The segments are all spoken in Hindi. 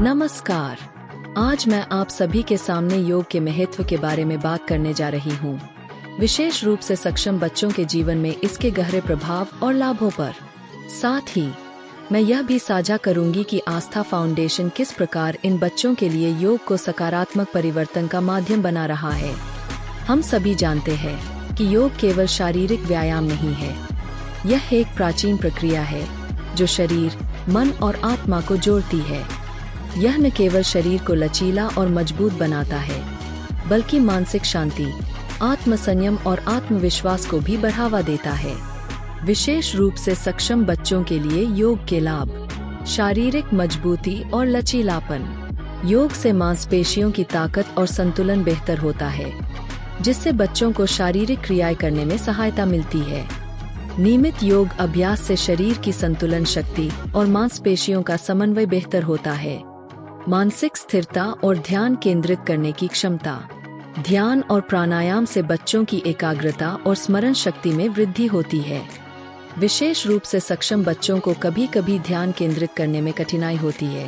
नमस्कार। आज मैं आप सभी के सामने योग के महत्व के बारे में बात करने जा रही हूँ, विशेष रूप से सक्षम बच्चों के जीवन में इसके गहरे प्रभाव और लाभों पर। साथ ही मैं यह भी साझा करूंगी कि आस्था फाउंडेशन किस प्रकार इन बच्चों के लिए योग को सकारात्मक परिवर्तन का माध्यम बना रहा है। हम सभी जानते हैं कि योग केवल शारीरिक व्यायाम नहीं है, यह एक प्राचीन प्रक्रिया है जो शरीर, मन और आत्मा को जोड़ती है। यह न केवल शरीर को लचीला और मजबूत बनाता है, बल्कि मानसिक शांति, आत्मसंयम और आत्मविश्वास को भी बढ़ावा देता है। विशेष रूप से सक्षम बच्चों के लिए योग के लाभ: शारीरिक मजबूती और लचीलापन। योग से मांसपेशियों की ताकत और संतुलन बेहतर होता है, जिससे बच्चों को शारीरिक क्रियाएं करने में सहायता मिलती है। नियमित योग अभ्यास से शरीर की संतुलन शक्ति और मांसपेशियों का समन्वय बेहतर होता है। मानसिक स्थिरता और ध्यान केंद्रित करने की क्षमता। ध्यान और प्राणायाम से बच्चों की एकाग्रता और स्मरण शक्ति में वृद्धि होती है। विशेष रूप से सक्षम बच्चों को कभी कभी ध्यान केंद्रित करने में कठिनाई होती है,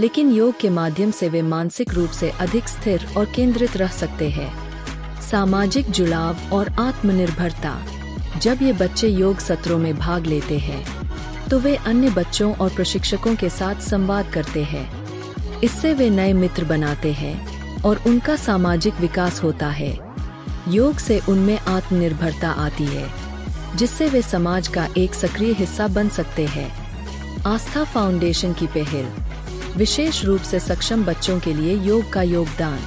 लेकिन योग के माध्यम से वे मानसिक रूप से अधिक स्थिर और केंद्रित रह सकते हैं। सामाजिक जुड़ाव और आत्मनिर्भरता। जब ये बच्चे योग सत्रों में भाग लेते हैं, तो वे अन्य बच्चों और प्रशिक्षकों के साथ संवाद करते हैं। इससे वे नए मित्र बनाते हैं और उनका सामाजिक विकास होता है। योग से उनमें आत्मनिर्भरता आती है, जिससे वे समाज का एक सक्रिय हिस्सा बन सकते हैं। आस्था फाउंडेशन की पहल। विशेष रूप से सक्षम बच्चों के लिए योग का योगदान।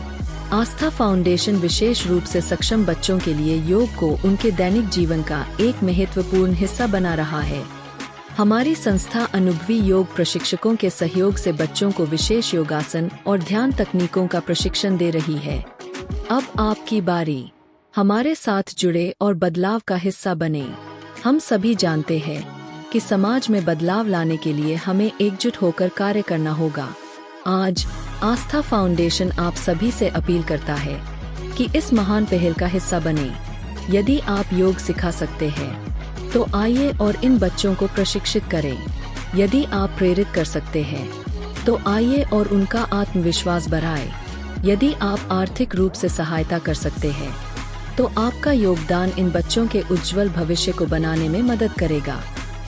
आस्था फाउंडेशन विशेष रूप से सक्षम बच्चों के लिए योग को उनके दैनिक जीवन का एक महत्वपूर्ण हिस्सा बना रहा है। हमारी संस्था अनुभवी योग प्रशिक्षकों के सहयोग से बच्चों को विशेष योगासन और ध्यान तकनीकों का प्रशिक्षण दे रही है। अब आपकी बारी। हमारे साथ जुड़े और बदलाव का हिस्सा बने। हम सभी जानते हैं कि समाज में बदलाव लाने के लिए हमें एकजुट होकर कार्य करना होगा। आज आस्था फाउंडेशन आप सभी से अपील करता है कि इस महान पहल का हिस्सा बने। यदि आप योग सिखा सकते हैं, तो आइए और इन बच्चों को प्रशिक्षित करें। यदि आप प्रेरित कर सकते हैं, तो आइए और उनका आत्मविश्वास बढ़ाएं। यदि आप आर्थिक रूप से सहायता कर सकते हैं, तो आपका योगदान इन बच्चों के उज्जवल भविष्य को बनाने में मदद करेगा।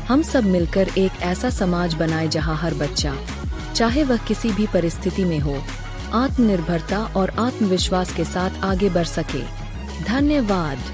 हम सब मिलकर एक ऐसा समाज बनाएं जहां हर बच्चा, चाहे वह किसी भी परिस्थिति में हो, आत्मनिर्भरता और आत्मविश्वास के साथ आगे बढ़ सके। धन्यवाद।